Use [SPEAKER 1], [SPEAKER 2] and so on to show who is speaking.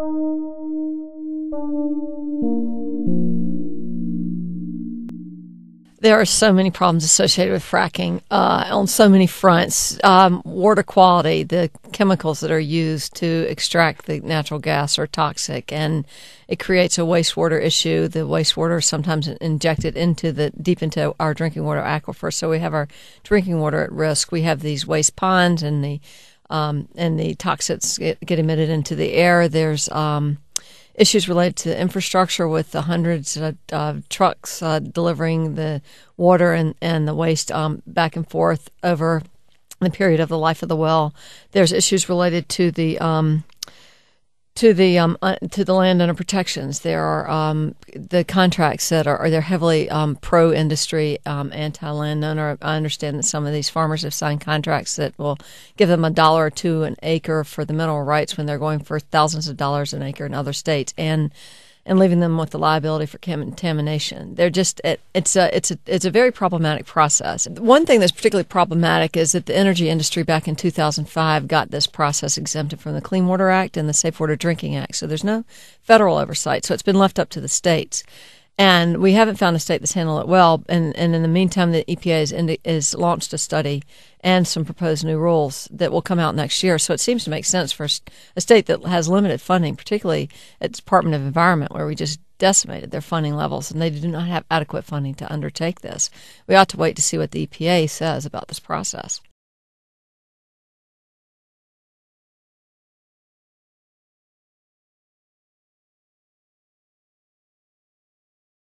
[SPEAKER 1] There are so many problems associated with fracking on so many fronts. Water quality, the chemicals that are used to extract the natural gas are toxic, and it creates a wastewater issue. The wastewater is sometimes injected deep into our drinking water aquifer, so we have our drinking water at risk. We have these waste ponds, and the toxins get emitted into the air. There's issues related to infrastructure with the hundreds of trucks delivering the water and the waste back and forth over the period of the life of the well. There's issues related to the landowner protections. There are the contracts that they're heavily pro-industry, anti-landowner. I understand that some of these farmers have signed contracts that will give them $1 or $2 an acre for the mineral rights when they're going for thousands of dollars an acre in other states, and leaving them with the liability for contamination. They're just it's a very problematic process. One thing that's particularly problematic is that the energy industry back in 2005 got this process exempted from the Clean Water Act and the Safe Water Drinking Act. So there's no federal oversight. So it's been left up to the states. And we haven't found a state that's handled it well. And in the meantime, the EPA has launched a study and some proposed new rules that will come out next year. So it seems to make sense for a state that has limited funding, particularly at the Department of Environment, where we just decimated their funding levels, and they do not have adequate funding to undertake this. We ought to wait to see what the EPA says about this process.